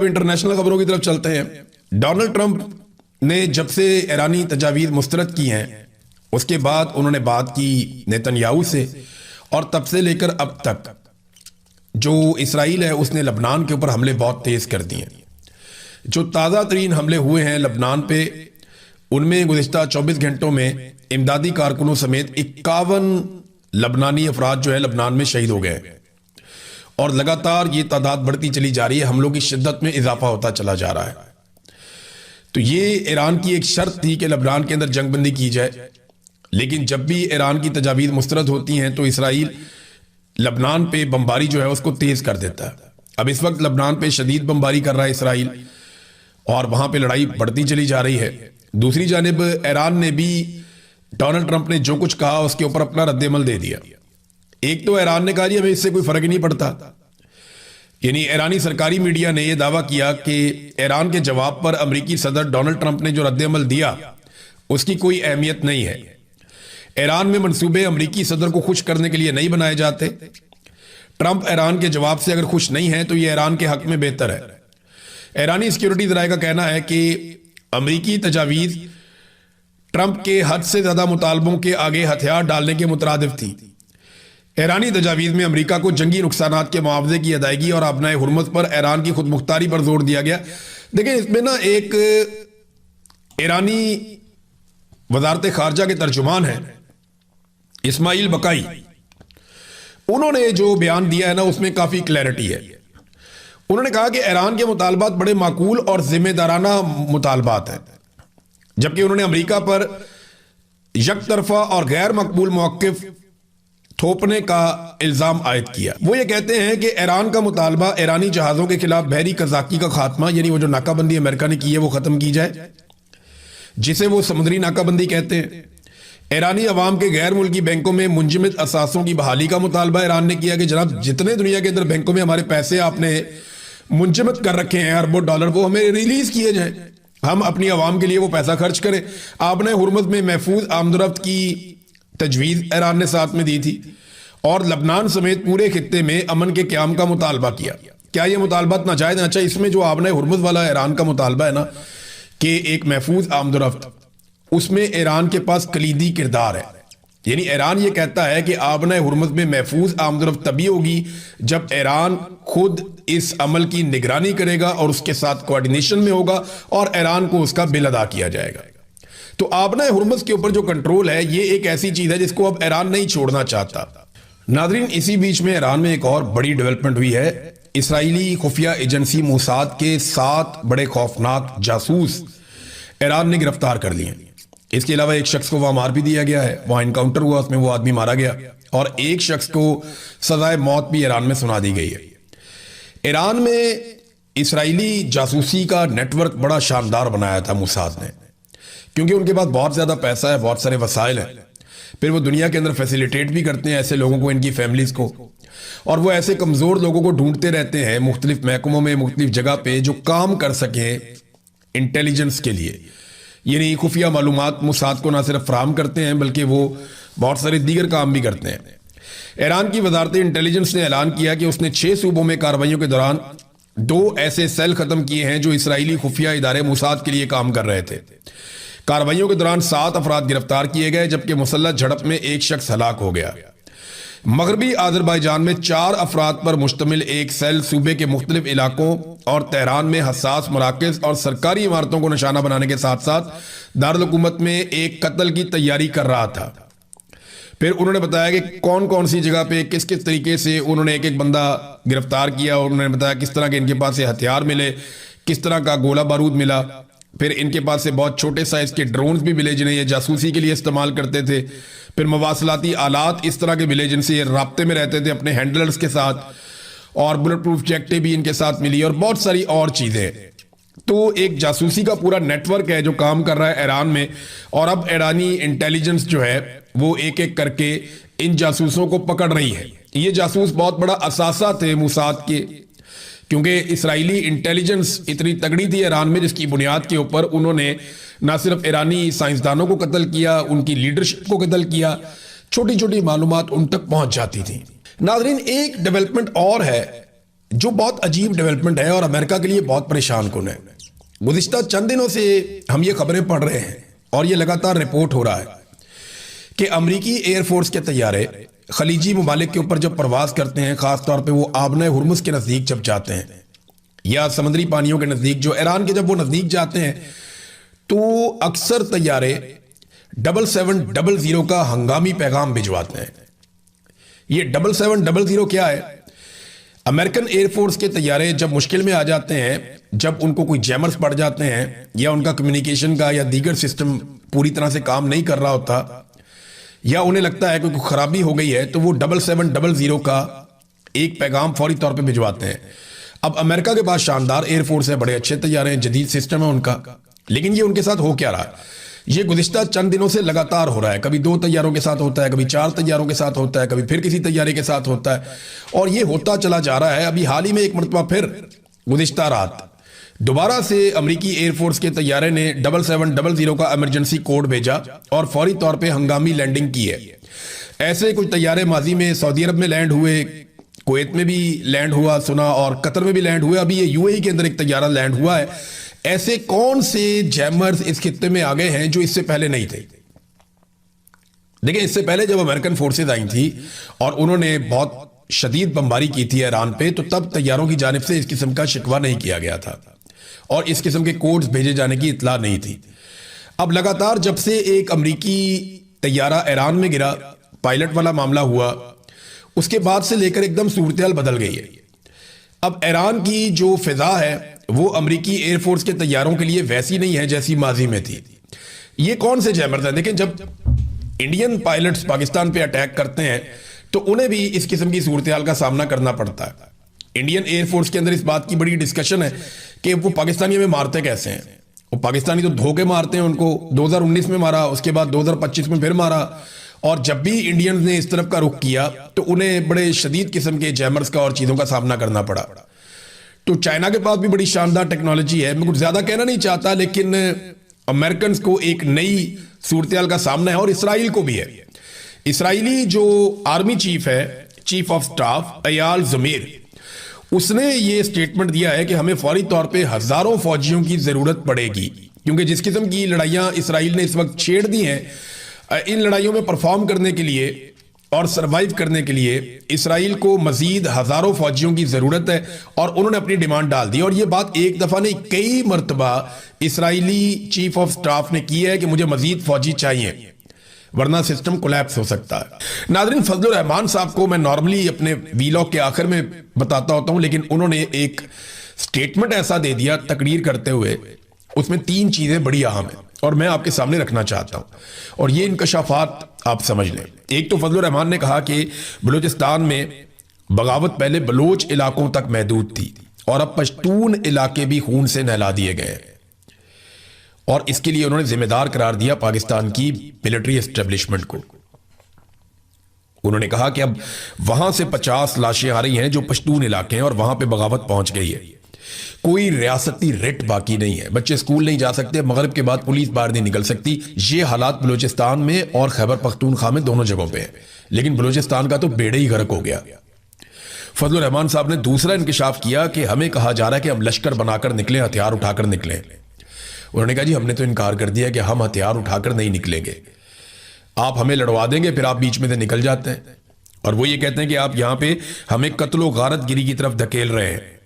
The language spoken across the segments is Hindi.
अब इंटरनेशनल खबरों की तरफ चलते हैं। डोनाल्ड ट्रंप ने जब से ईरानी तजावीज़ मुस्तरद की हैं उसके बाद उन्होंने बात की नेतन्याहू से, और तब से लेकर अब तक जो इसराइल है उसने लबनान के ऊपर हमले बहुत तेज कर दिए। जो ताज़ा तरीन हमले हुए हैं लबनान पे, उनमें गुज़िश्ता 24 घंटों में इमदादी कारकुनों समेत 51 लबनानी अफराद जो है लबनान में शहीद हो गए, और लगातार ये तादाद बढ़ती चली जा रही है। हमलों की शिद्दत में इजाफा होता चला जा रहा है। तो ये ईरान की एक शर्त थी कि लबनान के अंदर जंगबंदी की जाए, लेकिन जब भी ईरान की तजावीज़ मुस्तरद होती हैं तो इसराइल लबनान पे बमबारी जो है उसको तेज कर देता है। अब इस वक्त लबनान पे शदीद बमबारी कर रहा है इसराइल, और वहां पे लड़ाई बढ़ती चली जा रही है। दूसरी जानिब ईरान ने भी डोनाल्ड ट्रंप ने जो कुछ कहा उसके ऊपर अपना रद्देमल दे दिया। एक तो ईरान ने कहा जी हमें इससे कोई फर्क ही नहीं पड़ता, यानी ईरानी सरकारी मीडिया ने यह दावा किया कि ईरान के जवाब पर अमेरिकी सदर डोनाल्ड ट्रंप ने जो रद्देमल दिया उसकी कोई अहमियत नहीं है। ईरान में मंसूबे अमेरिकी सदर को खुश करने के लिए नहीं बनाए जाते। ट्रंप ईरान के जवाब से अगर खुश नहीं है तो यह ईरान के हक में बेहतर है। ईरानी सिक्योरिटी ज़राए का कहना है कि अमेरिकी तजावीज़ ट्रंप के हद से ज्यादा मुतालबों के आगे हथियार डालने के मुतरादिफ थी। ईरानी तजावीज़ में अमेरिका को जंगी नुकसानात के मुआवजे की अदायगी और अपनाए हुर्मत पर ईरान की खुद मुख्तारी पर जोर दिया गया। देखिए इसमें ना एक ईरानी वजारत खारजा के तर्जुमान है इस्माइल बकाई, उन्होंने जो बयान दिया है ना उसमें काफी क्लैरिटी है। उन्होंने कहा कि ईरान के मुतालबात बड़े माकूल और जिम्मेदाराना मुतालबात हैं, जबकि उन्होंने अमेरिका पर यकतरफा और गैर मकबूल मौक़िफ़ थोपने का इल्जाम आयद किया। वो ये कहते हैं कि ईरान का मुतालबा ईरानी जहाजों के खिलाफ बहरी कज़ाकी का खात्मा, यानी वो जो नाकाबंदी अमेरिका ने की है वो खत्म की जाए, जिसे वो समुद्री नाकाबंदी कहते हैं। ईरानी अवाम के गैर मुल्की बैंकों में मुंजमद असासों की बहाली का मुतालबा ईरान ने किया कि जनाब जितने दुनिया के अंदर बैंकों में हमारे पैसे आपने मुंजमद कर रखे हैं अरबों डॉलर, वो हमें रिलीज किए जाए, हम अपनी आवाम के लिए वो पैसा खर्च करें। आपने हुर्मत में महफूज आमदरफ्त की तजवीज़ ईरान ने साथ में दी थी, और लबनान समेत पूरे खित्ते में अमन के क़याम का मुतालबा किया। क्या ये मुतालबात नाजायज़ हैं? अच्छा, इसमें जो आपने हुर्मत वाला ईरान का मुतालबा है ना कि एक महफूज आमदरफ्त, उसमें ईरान के पास कलीदी किरदार है। यानी ईरान ये कहता है कि आबना हुर्मत में महफूज आमदरफ्त तभी होगी जब ईरान खुद इस अमल की निगरानी करेगा और उसके साथ कोऑर्डिनेशन में होगा और ईरान को उसका बिल अदा किया जाएगा। तो आबना हुर्मत के ऊपर जो कंट्रोल है ये एक ऐसी चीज है जिसको अब ईरान नहीं छोड़ना चाहता। नादरीन, इसी बीच में ईरान में एक और बड़ी डेवलपमेंट हुई है। इसराइली खुफिया एजेंसी मोसाद के 7 बड़े खौफनाक जासूस ईरान ने गिरफ्तार कर लिए। इसके अलावा एक शख्स को वहां मार भी दिया गया है, वहां इनकाउंटर हुआ, उसमें वो आदमी मारा गया, और एक शख्स को सजाए मौत भी ईरान में सुना दी गई है। ईरान में इसराइली जासूसी का नेटवर्क बड़ा शानदार बनाया था मोसाद ने, क्योंकि उनके पास बहुत ज्यादा पैसा है, बहुत सारे वसाइल हैं। फिर वो दुनिया के अंदर फैसिलिटेट भी करते हैं ऐसे लोगों को, इनकी फैमिलीज को, और वो ऐसे कमजोर लोगों को ढूंढते रहते हैं मुख्तलिफ महकमों में, मुख्तलिफ जगह पे, जो काम कर सके इंटेलिजेंस के लिए। यानी खुफिया मालूमात मोसाद को ना सिर्फ फराहम करते हैं बल्कि वो बहुत सारे दीगर काम भी करते हैं। ईरान की वजारत इंटेलिजेंस ने ऐलान किया कि उसने 6 सूबों में कार्रवाइयों के दौरान 2 ऐसे सेल खत्म किए हैं जो इसराइली खुफिया इदारे मोसाद के लिए काम कर रहे थे। कार्रवाइयों के दौरान 7 अफराद गिरफ्तार किए गए, जबकि मुसल्लह झड़प में एक शख्स हलाक हो गया। मगरबी आज़रबाईजान में 4 अफराद पर मुश्तमिल एक सेल सूबे के मुख्तलिफ इलाकों और तेहरान में हसास मराकज़ और सरकारी इमारतों को निशाना बनाने के साथ साथ दारुल हुकूमत में एक कत्ल की तैयारी कर रहा था। फिर उन्होंने बताया कि कौन कौन सी जगह पे किस किस तरीके से उन्होंने एक एक बंदा गिरफ्तार किया, और उन्होंने बताया किस तरह के इनके पास से हथियार मिले, किस तरह का गोला बारूद मिला। फिर इनके पास से बहुत छोटे साइज के ड्रोन्स भी मिले जिन्हें ये जासूसी के लिए इस्तेमाल करते थे। फिर मवासलाती आलात इस तरह के मिले जिनसे ये राब्ते में रहते थे अपने हैंडलर्स के साथ, और बुलेट प्रूफ जैकेटें भी इनके साथ मिली, और बहुत सारी और चीजें। तो एक जासूसी का पूरा नेटवर्क है जो काम कर रहा है ईरान में, और अब ईरानी इंटेलिजेंस जो है वो एक एक करके इन जासूसों को पकड़ रही है। ये जासूस बहुत बड़ा असासा थे मोसाद के, क्योंकि इसराइली इंटेलिजेंस इतनी तगड़ी थी ईरान में जिसकी बुनियाद के ऊपर उन्होंने ना सिर्फ ईरानी साइंसदानों को कत्ल किया, उनकी लीडरशिप को कत्ल किया, छोटी छोटी मालूमात उन तक पहुंच जाती थी। नाज़रीन, एक डेवलपमेंट और है जो बहुत अजीब डेवलपमेंट है और अमेरिका के लिए बहुत परेशान कुन है। गुज़िश्ता चंद दिनों से हम ये खबरें पढ़ रहे हैं और ये लगातार रिपोर्ट हो रहा है कि अमरीकी एयरफोर्स के तैयारे खलीजी ममालिक के ऊपर जब प्रवास करते हैं, ख़ासतौर पर वो आबना हुर्मुज़ के नज़दीक जब जाते हैं या समुद्री पानियों के नज़दीक, जो ईरान के जब वो नज़दीक जाते हैं, तो अक्सर तैयारे 7700 का हंगामी पैगाम भिजवाते हैं। ये 7700 क्या है? अमेरिकन एयरफोर्स के तैयारे जब मुश्किल में आ जाते हैं, जब उनको कोई जैमर्स पड़ जाते हैं या उनका कम्युनिकेशन का या दीगर सिस्टम पूरी तरह से काम नहीं कर रहा होता या उन्हें लगता है कि कोई खराबी हो गई है, तो वो 7700 का एक पैगाम फौरी तौर पे भिजवाते हैं। अब अमेरिका के पास शानदार एयरफोर्स है, बड़े अच्छे तैयारे हैं, जदीद सिस्टम है उनका, लेकिन ये उनके साथ हो क्या रहा है? ये गुज़िश्ता चंद दिनों से लगातार हो रहा है। कभी 2 तैयारों के साथ होता है, कभी 4 तैयारों के साथ होता है, कभी फिर किसी तैयारे के साथ होता है, और ये होता चला जा रहा है। अभी हाल ही में एक मरतबा फिर गुज़िश्ता रात दोबारा से अमरीकी एयरफोर्स के तैयारे ने 7700 का इमरजेंसी कोड भेजा और फौरी तौर पे हंगामी लैंडिंग की है। ऐसे कुछ तैयारे माजी में सऊदी अरब में लैंड हुए, कुवैत में भी लैंड हुआ सुना, और कतर में भी लैंड हुआ। अभी ये यूएई के अंदर एक तैयारा लैंड हुआ है। ऐसे कौन से जैमर्स इस खित्ते में आ गए हैं जो इससे पहले नहीं थे? देखिए, इससे पहले जब अमेरिकन फोर्सेज आई थी और उन्होंने बहुत शदीद बमबारी की थी ईरान पे, तो तब तैयारों की जानिब से इस किस्म का शिकवा नहीं किया गया था और इस किस्म के कोड्स भेजे जाने की इतला नहीं थी। अब लगातार जब से एक अमरीकी तैयारा ईरान में गिरा, पायलट वाला मामला हुआ, उसके बाद से लेकर एकदम सूरत-ए-हाल बदल गई है। अब ईरान की जो फिजा है वो अमरीकी एयरफोर्स के तैयारों के लिए वैसी नहीं है जैसी माजी में थी। ये कौन से जैमर्स हैं? देखिए, जब इंडियन पायलट्स पाकिस्तान पे अटैक करते हैं तो उन्हें भी इस किस्म की सूरत-ए-हाल का सामना करना पड़ता है। इंडियन एयरफोर्स के अंदर इस बात की बड़ी डिस्कशन है कि वो पाकिस्तानियों में मारते कैसे हैं। वो पाकिस्तानी तो धोखे मारते हैं उनको। 2019 में मारा, उसके बाद 2025 में फिर मारा, और जब भी इंडियंस ने इस तरफ का रुख किया तो उन्हें बड़े शदीद किस्म के जैमर्स का और चीज़ों का सामना करना पड़ा। तो चाइना के पास भी बड़ी शानदार टेक्नोलॉजी है। मैं कुछ ज़्यादा कहना नहीं चाहता, लेकिन अमेरिकन को एक नई सूरत-ए-हाल का सामना है, और इसराइल को भी है। इसराइली जो आर्मी चीफ है, चीफ ऑफ स्टाफ अयाल ज़मीर, उसने ये स्टेटमेंट दिया है कि हमें फौरी तौर पे हज़ारों फौजियों की ज़रूरत पड़ेगी, क्योंकि जिस किस्म की लड़ाइयाँ इसराइल ने इस वक्त छेड़ दी हैं, इन लड़ाइयों में परफॉर्म करने के लिए और सरवाइव करने के लिए इसराइल को मजीद हज़ारों फौजियों की ज़रूरत है, और उन्होंने अपनी डिमांड डाल दी। और ये बात एक दफ़ा नहीं, कई मरतबा इसराइली चीफ ऑफ स्टाफ ने की है कि मुझे मजीद फौजी चाहिए, वरना सिस्टम कोलैप्स हो सकता है। नाज़रीन, फजलुर रहमान साहब को मैं नॉर्मली अपने वीलॉग के आखिर में बताता होता हूँ, लेकिन उन्होंने एक स्टेटमेंट ऐसा दे दिया तकरीर करते हुए, उसमें 3 चीज़ें बड़ी अहम हैं और मैं आपके सामने रखना चाहता हूं, और ये इंकशाफात आप समझ लें। एक तो फजलुर रहमान ने कहा कि बलूचिस्तान में बगावत पहले बलोच इलाकों तक महदूद थी और अब पश्तून इलाके भी खून से नहला दिए गए हैं, और इसके लिए उन्होंने जिम्मेदार करार दिया पाकिस्तान की मिलिट्री एस्टेब्लिशमेंट को। उन्होंने कहा कि अब वहां से 50 लाशें आ रही हैं जो पश्तून इलाके हैं और वहां पे बगावत पहुंच गई है। कोई रियासती रिट बाकी नहीं है, बच्चे स्कूल नहीं जा सकते, मगरिब के बाद पुलिस बाहर नहीं निकल सकती। ये हालात बलूचिस्तान में और खैबर पख्तूनख्वा में दोनों जगहों पे है, लेकिन बलूचिस्तान का तो बेड़े ही गर्क हो गया। फजलुर रहमान साहब ने दूसरा इंकिशाफ किया कि हमें कहा जा रहा है कि हम लश्कर बनाकर निकले, हथियार उठाकर निकले। उन्होंने कहा जी हमने तो इनकार कर दिया कि हम हथियार उठाकर नहीं निकलेंगे, आप हमें लड़वा देंगे, फिर आप बीच में से निकल जाते हैं और वो ये कहते हैं कि आप यहां पे हमें कत्ल व गारत गिरी की तरफ धकेल रहे हैं।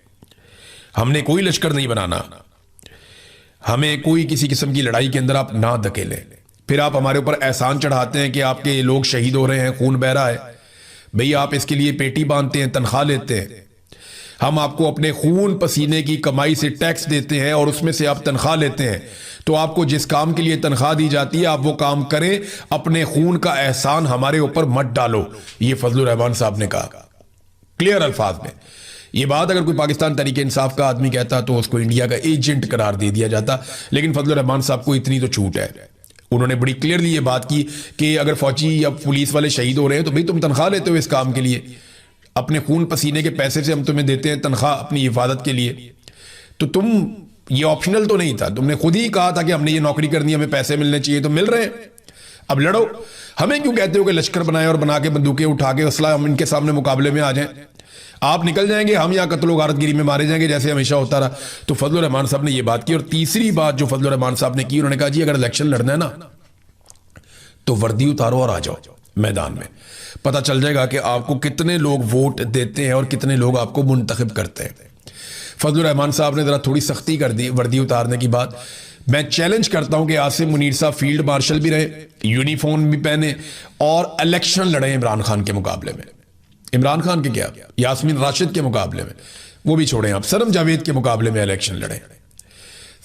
हमने कोई लश्कर नहीं बनाना, हमें कोई किसी किस्म की लड़ाई के अंदर आप ना धकेलें। फिर आप हमारे ऊपर एहसान चढ़ाते हैं कि आपके लोग शहीद हो रहे हैं, खून बह रहा है। भई आप इसके लिए पेटी बांधते हैं, तनख्वाह लेते हैं, हम आपको अपने खून पसीने की कमाई से टैक्स देते हैं और उसमें से आप तनख्वाह लेते हैं, तो आपको जिस काम के लिए तनख्वाह दी जाती है आप वो काम करें, अपने खून का एहसान हमारे ऊपर मत डालो। ये फजलुर रहमान साहब ने कहा क्लियर अल्फाज में। ये बात अगर कोई पाकिस्तान तहरीक इंसाफ का आदमी कहता तो उसको इंडिया का एजेंट करार दे दिया जाता, लेकिन फजलुर रहमान साहब को इतनी तो छूट है। उन्होंने बड़ी क्लियरली ये बात की कि अगर फौजी या पुलिस वाले शहीद हो रहे हैं तो भाई तुम तनख्वाह लेते हो इस काम के लिए, अपने खून पसीने के पैसे से हम तुम्हें देते हैं तनख्वाह अपनी हिफाजत के लिए, तो तुम ये ऑप्शनल तो नहीं था, तुमने खुद ही कहा था कि हमने ये नौकरी करनी है, हमें पैसे मिलने चाहिए, तो मिल रहे हैं, अब लड़ो। हमें क्यों कहते हो कि लश्कर बनाए और बना के बंदूकें उठा के असला हम इनके सामने मुकाबले में आ जाएं? आप निकल जाएंगे, हम यहाँ कत्लो गारतगिरी में मारे जाएंगे जैसे हमेशा होता रहा। तो फजलुर रहमान साहब ने ये बात की। और तीसरी बात जो फजलुर रहमान साहब ने की, उन्होंने कहा जी अगर इलेक्शन लड़ना है ना तो वर्दी उतारो और आ जाओ मैदान में, पता चल जाएगा कि आपको कितने लोग वोट देते हैं और कितने लोग आपको मुंतखब करते हैं। फजलुर रहमान साहब ने ज़रा थोड़ी सख्ती कर दी वर्दी उतारने की बात। मैं चैलेंज करता हूं कि आसिम मुनीर साहब फील्ड मार्शल भी रहे, यूनिफॉर्म भी पहने और इलेक्शन लड़े इमरान खान के मुकाबले में। इमरान खान के क्या, यास्मीन राशिद के मुकाबले में, वो भी छोड़ें आप, सनम जावेद के मुकाबले में इलेक्शन लड़े।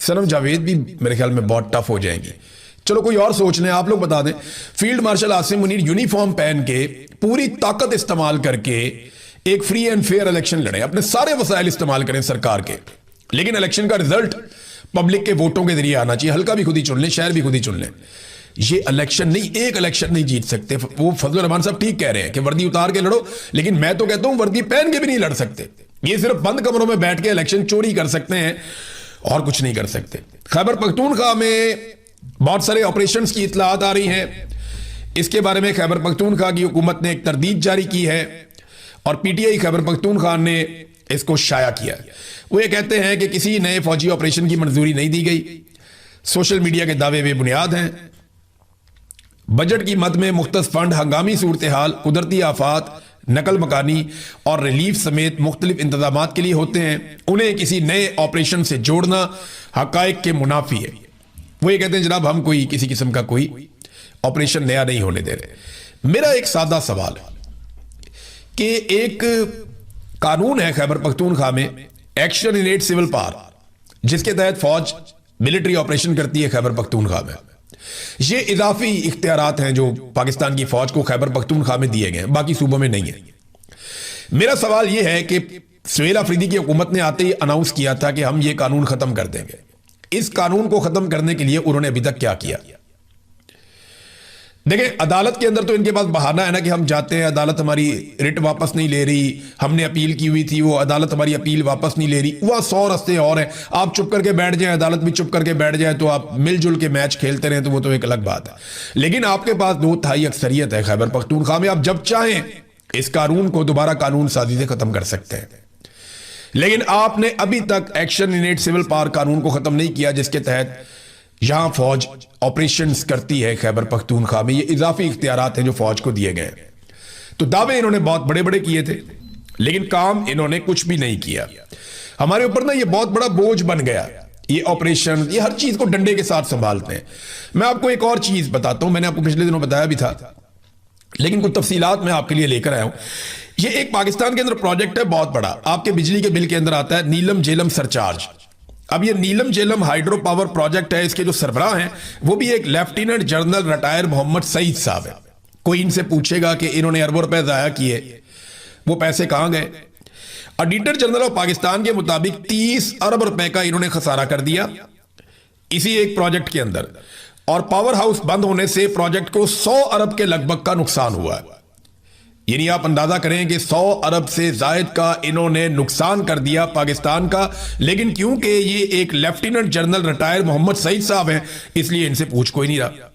सनम जावेद भी मेरे ख्याल में बहुत टफ हो जाएंगी। चलो कोई और सोच लें, आप लोग बता दें। Field marshal Asim Munir uniform पहन के पूरी ताकत इस्तेमाल करके एक फ्री एंड फेयर इलेक्शन लड़े, अपने सारे वसाइल इस्तेमाल करें सरकार के, लेकिन इलेक्शन का रिजल्ट पब्लिक के वोटों के जरिए आना चाहिए। हल्का भी खुद ही चुन लें, शहर भी खुद ही चुन लें। ये इलेक्शन नहीं, एक इलेक्शन नहीं जीत सकते। वो फजलुर रहमान साहब ठीक कह रहे हैं कि वर्दी उतार के लड़ो, लेकिन मैं तो कहता हूं वर्दी पहन के भी नहीं लड़ सकते। ये सिर्फ बंद कमरों में बैठ के इलेक्शन चोरी कर सकते हैं और कुछ नहीं कर सकते। खैबर पख्तूनख्वा में बहुत सारे ऑपरेशंस की इत्तलात आ रही हैं। इसके बारे में खैबर पख्तूनख्वा की हुकूमत ने एक तरदीद जारी की है और पीटीआई खैबर पख्तूनख्वा ने इसको शाया किया। वो ये कहते हैं कि किसी नए फौजी ऑपरेशन की मंजूरी नहीं दी गई, सोशल मीडिया के दावे बेबुनियाद हैं। बजट की मद में मुख्तस फंड हंगामी सूरत हाल, कुदरती आफात, नकल मकानी और रिलीफ समेत मुख्तलिफ इंतजाम के लिए होते हैं। उन्हें किसी नए ऑपरेशन से जोड़ना हकायक के मुनाफी है। वो ये कहते हैं जनाब हम कोई किसी किस्म का कोई ऑपरेशन नया नहीं होने दे रहे। मेरा एक सादा सवाल है कि एक कानून है खैबर पख्तूनख्वा में, action in aid civil power, जिसके तहत फौज मिलिट्री ऑपरेशन करती है खैबर पख्तूनख्वा में। ये इजाफी इख्तियारात हैं जो पाकिस्तान की फौज को खैबर पख्तूनख्वा में दिए गए, बाकी सूबों में नहीं है। मेरा सवाल यह है कि सुहेल अफरीदी की हुकूमत ने आते ही अनाउंस किया था कि हम ये कानून खत्म कर देंगे। इस कानून को खत्म करने के लिए उन्होंने अभी तक क्या किया? देखें, अदालत के अंदर तो इनके पास बहाना है ना कि हम जाते हैं, अदालत हमारी रिट वापस नहीं ले रही, हमने अपील की हुई थी, वो अदालत हमारी अपील वापस नहीं ले रही। वह 100 रास्ते और हैं। आप चुप करके बैठ जाएं, अदालत भी चुप करके बैठ जाए, तो आप मिलजुल के मैच खेलते रहें, तो वो तो एक अलग बात है। लेकिन आपके पास 2/3 अक्सरियत है खैबर पख्तूनख्वा में, आप जब चाहें इस कानून को दोबारा कानून साजी से खत्म कर सकते हैं। लेकिन आपने अभी तक action in aid civil power कानून को खत्म नहीं किया, जिसके तहत यहां फौज ऑपरेशंस करती है खैबर पख्तूनख्वा में। ये इजाफी इख्तियारात हैं जो फौज को दिए गए। तो दावे इन्होंने बहुत बड़े बड़े किए थे, लेकिन काम इन्होंने कुछ भी नहीं किया। हमारे ऊपर ना ये बहुत बड़ा बोझ बन गया, ये ऑपरेशन, ये हर चीज को डंडे के साथ संभालते हैं। मैं आपको एक और चीज बताता हूं, मैंने आपको पिछले दिनों बताया भी था, लेकिन कुछ तफसीलात मैं आपके लिए लेकर आया हूं। ये एक पाकिस्तान के अंदर प्रोजेक्ट है बहुत बड़ा, आपके बिजली के बिल के अंदर आता है नीलम झेलम सरचार्ज। अब ये Neelum Jhelum hydro power project है, इसके जो सरबराह हैं वो भी एक lieutenant general retire Mohammad Saeed साहब है। कोई इनसे पूछेगा कि इन्होंने अरबों रुपए जाया किए, वो पैसे कहां गए? ऑडिटर जनरल ऑफ पाकिस्तान के मुताबिक 30 अरब रुपए का इन्होंने खसारा कर दिया इसी एक प्रोजेक्ट के अंदर, और पावर हाउस बंद होने से प्रोजेक्ट को 100 अरब के लगभग का नुकसान हुआ है। यानी आप अंदाजा करें कि 100 अरब से जायद का इन्होंने नुकसान कर दिया पाकिस्तान का। लेकिन क्योंकि ये एक lieutenant general retire Mohammad Saeed साहब हैं, इसलिए इनसे पूछ कोई नहीं रहा।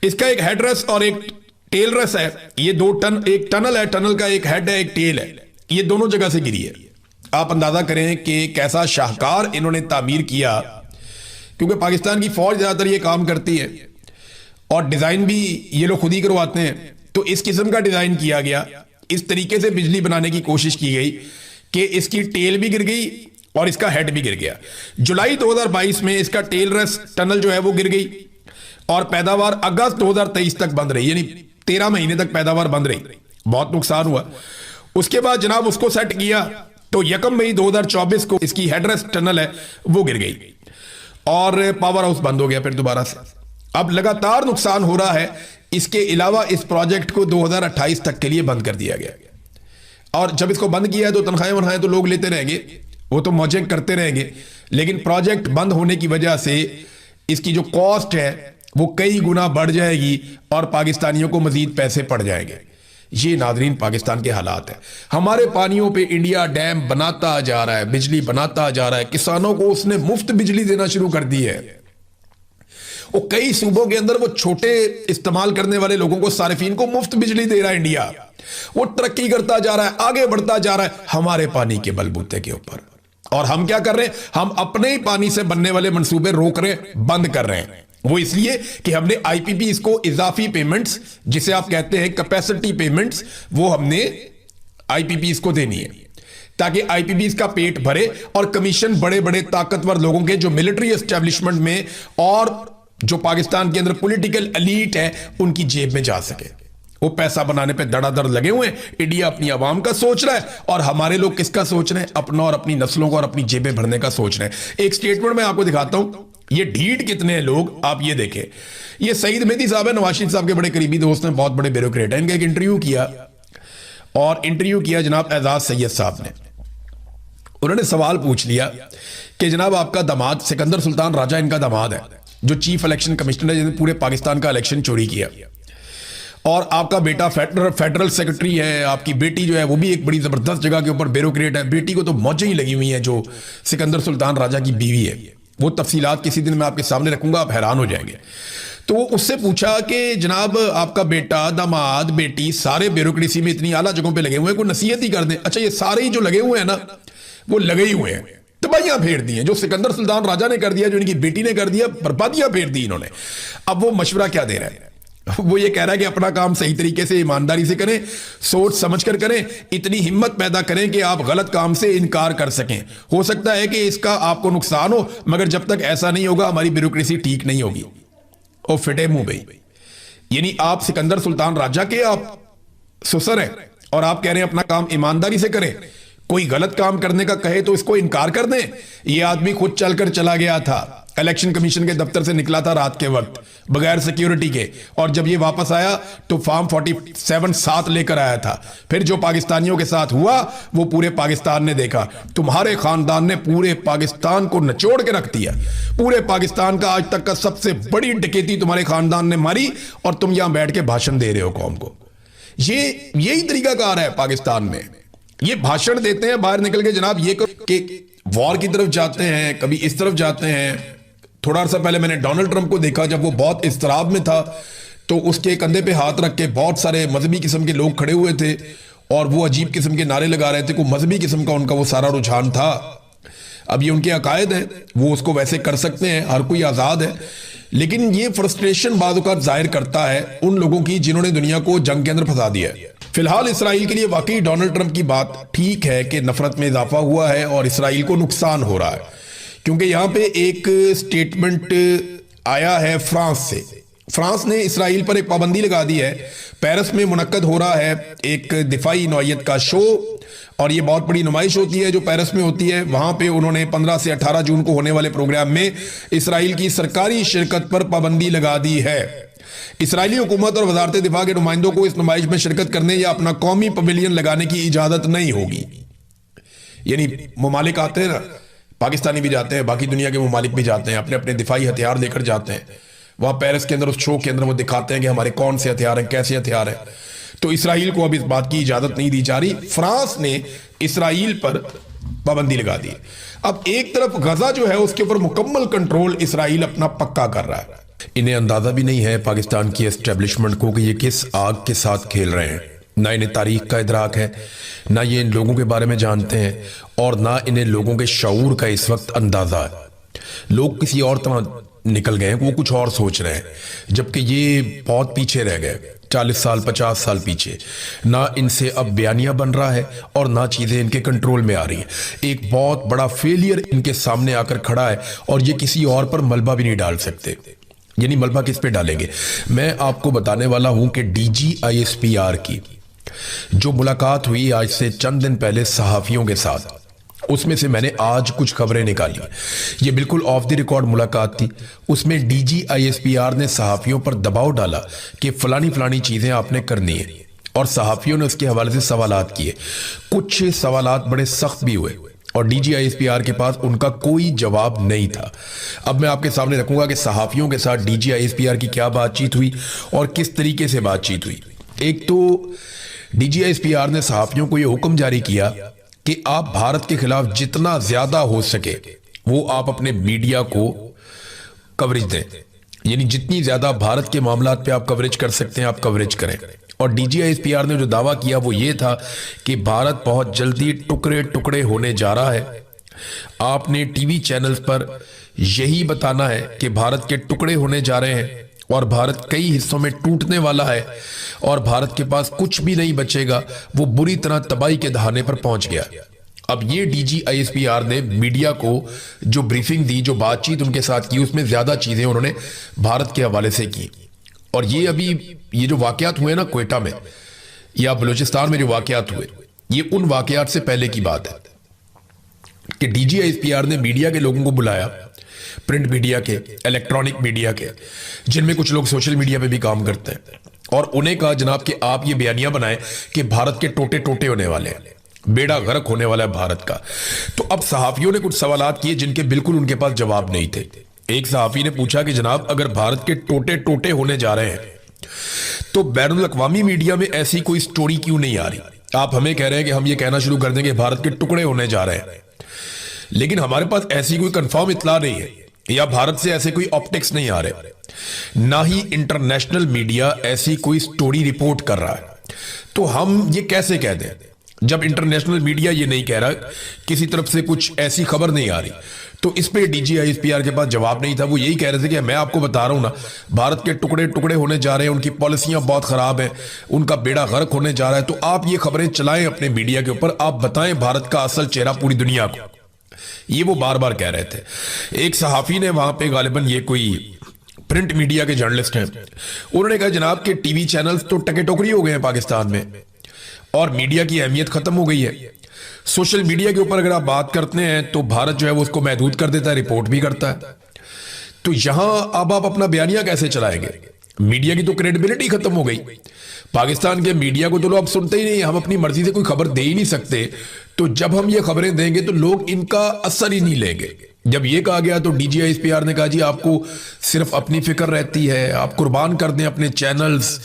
इसका एक हेडरेस और एक टेल रेस है। ये एक टनल है, टनल का एक हेड है, एक टेल है, ये दोनों जगह से गिरी है। आप अंदाजा करें कि कैसा शाहकार इन्होंने तामीर किया, क्योंकि पाकिस्तान की फौज ज्यादातर ये काम करती है और डिजाइन भी ये लोग खुद ही करवाते हैं। तो इस किस्म का डिजाइन किया गया, इस तरीके से बिजली बनाने की कोशिश की गई कि इसकी टेल भी गिर गई और इसका हेड भी गिर गया। जुलाई 2022 में इसका टेल रेस टनल जो है वो गिर गई और पैदावार अगस्त 2023 तक बंद रही, यानी 13 महीने तक पैदावार बंद रही। बहुत नुकसान हुआ। उसके बाद जनाब उसको सेट किया तो 1 मई 2024 को इसकी हेडरेस टनल है वो गिर गई और पावर हाउस बंद हो गया फिर दोबारा से। अब लगातार नुकसान हो रहा है। इसके अलावा इस प्रोजेक्ट को 2028 तक के लिए बंद कर दिया गया, और जब इसको बंद किया तो तनख्वाहें तो लोग लेते रहेंगे, वो तो मौजें करते रहेंगे, लेकिन प्रोजेक्ट बंद होने की वजह से इसकी जो कॉस्ट है वो कई गुना बढ़ जाएगी और पाकिस्तानियों को मजीद पैसे पड़ जाएंगे। ये नाजरीन पाकिस्तान के हालात है। हमारे पानियों पे इंडिया डैम बनाता जा रहा है, बिजली बनाता जा रहा है, किसानों को उसने मुफ्त बिजली देना शुरू कर दी है। वो कई सूबों के अंदर वो छोटे इस्तेमाल करने वाले लोगों को, सारिफीन को मुफ्त बिजली दे रहा है इंडिया। वो तरक्की करता जा रहा है, आगे बढ़ता जा रहा है हमारे पानी के बलबूते के ऊपर। और हम क्या कर रहे हैं, हम अपने ही पानी से बनने वाले मंसूबे रोक रहे हैं, बंद कर रहे हैं। वो इसलिए कि हमने आईपीपी इसको इजाफी पेमेंट्स, जिसे आप कहते हैं कैपेसिटी पेमेंट्स, वो हमने आईपीपी इसको देनी है ताकि आईपीपी का पेट भरे और कमीशन बड़े बड़े ताकतवर लोगों के जो मिलिट्री एस्टेब्लिशमेंट में और जो पाकिस्तान के अंदर पॉलिटिकल एलीट है उनकी जेब में जा सके। वो पैसा बनाने पे धड़ाधड़ लगे हुए हैं। इंडिया अपनी आवाम का सोच रहा है और हमारे लोग किसका सोच रहे हैं, अपना और अपनी नस्लों को और अपनी जेबें भरने का सोच रहे हैं। एक स्टेटमेंट में आपको दिखाता हूं, ये ढीठ कितने हैं लोग, आप ये देखें। ये सईद मेहदी साहब है, नवाज शरीफ साहब के बड़े करीबी दोस्त हैं, बहुत बड़े ब्यूरोक्रेट हैं। इनका एक इंटरव्यू किया जनाब एजाज सैयद साहब ने। उन्होंने सवाल पूछ लिया कि जनाब आपका दामाद सिकंदर सुल्तान राजा इनका दामाद है, जो चीफ इलेक्शन कमिश्नर है, जिसने पूरे पाकिस्तान का इलेक्शन चोरी किया, और आपका बेटा फेडरल सेक्रेटरी है, आपकी बेटी जो है वो भी एक बड़ी जबरदस्त जगह के ऊपर ब्यूरोक्रेट है। बेटी को तो मौजें ही लगी हुई हैं, जो सिकंदर सुल्तान राजा की बीवी है। वो तफसीलात किसी दिन मैं आपके सामने रखूंगा, आप हैरान हो जाएंगे। तो उससे पूछा कि जनाब आपका बेटा, दामाद, बेटी सारे ब्यूरोक्रेसी में इतनी आला जगहों पे लगे हुए हैं, कोई नसीहत ही कर दें। अच्छा, ये सारे ही जो लगे हुए हैं ना, वो लगे ही हुए हैं, तबाहियां फेर दी हैं। जो सिकंदर सुल्तान राजा ने कर दिया, जो इनकी बेटी ने कर दिया, बर्बादियां फेर दी इन्होंने। अब वो मशवरा क्या दे रहा है, वो ये कह रहा है कि अपना काम सही तरीके से ईमानदारी से करें, सोच समझ कर करें, इतनी हिम्मत पैदा करें कि आप गलत काम से इनकार कर सकें। हो सकता है कि इसका आपको नुकसान हो, मगर जब तक ऐसा नहीं होगा हमारी ब्यूरोक्रेसी ठीक नहीं होगी। और फिटे मुंह भाई, यानी आप सिकंदर सुल्तान राजा के आप सुसर हैं और आप कह रहे हैं अपना काम ईमानदारी से करें। कोई गलत काम करने का कहे तो इसको इनकार कर दें। ये आदमी खुद चलकर चला गया था, इलेक्शन कमीशन के दफ्तर से निकला था रात के वक्त बगैर सिक्योरिटी के, और जब ये वापस आया तो फॉर्म 47 साथ लेकर आया था। फिर जो पाकिस्तानियों के साथ हुआ वो पूरे पाकिस्तान ने देखा। तुम्हारे खानदान ने पूरे पाकिस्तान को निचोड़ के रख दिया। पूरे पाकिस्तान का आज तक का सबसे बड़ी डकैती तुम्हारे खानदान ने मारी, और तुम यहां बैठ के भाषण दे रहे हो कौम को। यही तरीका कार है पाकिस्तान में। ये भाषण देते हैं बाहर निकल के, जनाब ये कि वॉर की तरफ जाते हैं, कभी इस तरफ जाते हैं। थोड़ा सा पहले मैंने डोनाल्ड ट्रंप को देखा, जब वो बहुत इस्तराब में था तो उसके कंधे पे हाथ रख के बहुत सारे मजहबी किस्म के लोग खड़े हुए थे और वो अजीब किस्म के नारे लगा रहे थे। कोई मजहबी किस्म का उनका वो सारा रुझान था। अब ये उनके अकायद हैं, वो उसको वैसे कर सकते हैं, हर कोई आज़ाद है। लेकिन ये फ्रस्ट्रेशन बाद औक़ात जाहिर करता है उन लोगों की जिन्होंने दुनिया को जंग के अंदर फंसा दिया है। फिलहाल इसराइल के लिए वाकई डोनाल्ड ट्रंप की बात ठीक है कि नफरत में इजाफा हुआ है और इसराइल को नुकसान हो रहा है, क्योंकि यहां पे एक स्टेटमेंट आया है फ्रांस से। फ्रांस ने इसराइल पर एक पाबंदी लगा दी है। पेरिस में मुनक्कद हो रहा है एक दिफाई नौइयत का शो, और ये बहुत बड़ी नुमाइश होती है जो पेरिस में होती है। वहां पे उन्होंने 15 से 18 जून को होने वाले प्रोग्राम में इसराइल की सरकारी शिरकत पर पाबंदी लगा दी है। इसराइली हुकूमत और वजारत दिफा के नुमाइंदों को इस नुमाइश में शिरकत करने या अपना कौमी पवेलियन लगाने की इजाजत नहीं होगी। यानी ममालिक आते हैं ना, पाकिस्तानी भी जाते हैं, बाकी दुनिया के ममालिक भी जाते हैं, अपने अपने दिफाई हथियार लेकर जाते हैं। वहां पेरिस के अंदर उस शो के अंदर वो दिखाते हैं कि हमारे कौन से हथियार हैं, कैसे हथियार हैं। तो इसराइल को अब इस बात की इजाजत नहीं दी जा रही। फ्रांस ने इसराइल पर पाबंदी लगा दी। अब एक तरफ गजा जो है उसके ऊपर मुकम्मल कंट्रोल इसराइल अपना पक्का कर रहा है। इन्हें अंदाजा भी नहीं है पाकिस्तान की एस्टेब्लिशमेंट को कि ये किस आग के साथ खेल रहे हैं। ना इन्हें तारीख का इदराक है, ना ये इन लोगों के बारे में जानते हैं, और ना इन्हें लोगों के शऊर का इस वक्त अंदाजा है। लोग किसी और तरह निकल गए हैं, वो कुछ और सोच रहे हैं, जबकि ये बहुत पीछे रह गए, 40 साल 50 साल पीछे। ना इनसे अब बयानिया बन रहा है और ना चीजें इनके कंट्रोल में आ रही हैं। एक बहुत बड़ा फेलियर इनके सामने आकर खड़ा है और ये किसी और पर मलबा भी नहीं डाल सकते। यानी मलबा किस पे डालेंगे? मैं आपको बताने वाला हूं कि DGISPR की जो मुलाकात हुई आज से चंद दिन पहले सहाफियों के साथ, उसमें से मैंने आज कुछ खबरें निकाली। ये बिल्कुल ऑफ द रिकॉर्ड मुलाकात थी। उसमें DGISPR ने सहाफियों पर दबाव डाला कि फलानी फलानी चीजें आपने करनी है, और सहाफियों ने उसके हवाले से सवालात किए। कुछ सवालात बड़े सख्त भी हुए और DGISPR के पास उनका कोई जवाब नहीं था। अब मैं आपके सामने रखूंगा कि सहाफियों के साथ DGISPR की क्या बातचीत हुई और किस तरीके से बातचीत हुई। एक तो DGISPR ने सहाफियों को यह हुक्म जारी किया कि आप भारत के खिलाफ जितना ज्यादा हो सके वो आप अपने मीडिया को कवरेज दें। यानी जितनी ज्यादा भारत के मामलात पे आप कवरेज कर सकते हैं आप कवरेज करें। और DGISPR ने जो दावा किया वो ये था कि भारत बहुत जल्दी टुकड़े टुकड़े होने जा रहा है। आपने टीवी चैनल्स पर यही बताना है कि भारत के टुकड़े होने जा रहे हैं और भारत कई हिस्सों में टूटने वाला है और भारत के पास कुछ भी नहीं बचेगा, वो बुरी तरह तबाही के दहाने पर पहुंच गया। अब ये DGISPR ने मीडिया को जो ब्रीफिंग दी, जो बातचीत उनके साथ की, उसमें ज्यादा चीजें उन्होंने भारत के हवाले से की। और ये जो वाकयात हुए ना क्वेटा में या बलूचिस्तान में जो वाकयात हुए, ये उन वाकयात से पहले की बात है कि DGISPR ने मीडिया के लोगों को बुलाया, प्रिंट मीडिया के, इलेक्ट्रॉनिक मीडिया के, जिनमें कुछ लोग सोशल मीडिया पे भी काम करते हैं, और उन्हें कहा जनाब कि आप ये बयानियां बनाएं कि भारत के टोटे टोटे होने वाले हैं, बेड़ा गर्क होने वाला है भारत का। तो अब सहाफियों ने कुछ सवालात किए जिनके बिल्कुल उनके पास जवाब नहीं थे। एक सहाफी ने पूछा कि जनाब अगर भारत के टोटे टोटे होने जा रहे हैं तो बैनुल अक़वामी मीडिया में ऐसी कोई स्टोरी क्यों नहीं आ रही? आप हमें कह रहे हैं कि हम ये कहना शुरू कर देंगे भारत के टुकड़े होने जा रहे हैं, लेकिन हमारे पास ऐसी कोई कंफर्म इत्तला नहीं है या भारत से ऐसे कोई ऑप्टिक्स नहीं आ रहे, ना ही इंटरनेशनल मीडिया ऐसी कोई स्टोरी रिपोर्ट कर रहा है। तो हम ये कैसे कह दें जब इंटरनेशनल मीडिया ये नहीं कह रहा, किसी तरफ से कुछ ऐसी खबर नहीं आ रही? तो इस पे DGISPR के पास जवाब नहीं था। वो यही कह रहे थे कि मैं आपको बता रहा हूं ना, भारत के टुकड़े टुकड़े होने जा रहे हैं, उनकी पॉलिसियां बहुत खराब हैं, उनका बेड़ा गर्क होने जा रहा है। तो आप ये खबरें चलाएं अपने मीडिया के ऊपर, आप बताएं भारत का असल चेहरा पूरी दुनिया को। ये वो बार बार कह रहे थे। एक सहाफी ने वहां पे, गालिबन ये कोई प्रिंट मीडिया के जर्नलिस्ट हैं, उन्होंने कहा जनाब के टीवी चैनल्स तो टके टोकरी हो गए हैं पाकिस्तान में और मीडिया की अहमियत खत्म हो गई है। सोशल मीडिया के ऊपर अगर आप बात करते हैं तो भारत जो है वो उसको महदूद कर देता है, रिपोर्ट भी करता है। तो यहां अब आप अपना बयानिया कैसे चलाएंगे? मीडिया की तो क्रेडिबिलिटी खत्म हो गई। पाकिस्तान के मीडिया को तो लोग अब सुनते ही नहीं, हम अपनी मर्जी से कोई खबर दे ही नहीं सकते। तो जब हम ये खबरें देंगे तो लोग इनका असर ही नहीं लेंगे। जब ये कहा गया तो DGISPR ने कहा जी आपको सिर्फ अपनी फिक्र रहती है, आप कुर्बान कर दें अपने चैनल्स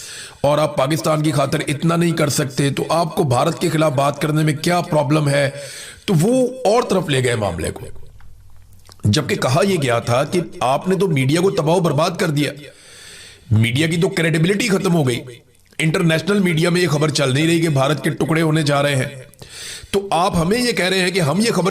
और आप पाकिस्तान की खातिर इतना नहीं कर सकते, तो आपको भारत के खिलाफ बात करने में क्या प्रॉब्लम है? तो वो और तरफ ले गए मामले को, जबकि कहा यह गया था कि आपने तो मीडिया को तबाह बर्बाद कर दिया, मीडिया की तो क्रेडिबिलिटी खत्म हो गई, इंटरनेशनल मीडिया में यह खबर चल नहीं रही कि भारत के टुकड़े होने जा रहे हैं। तो आप हमें यह कह रहे हैं कि हम ये खबर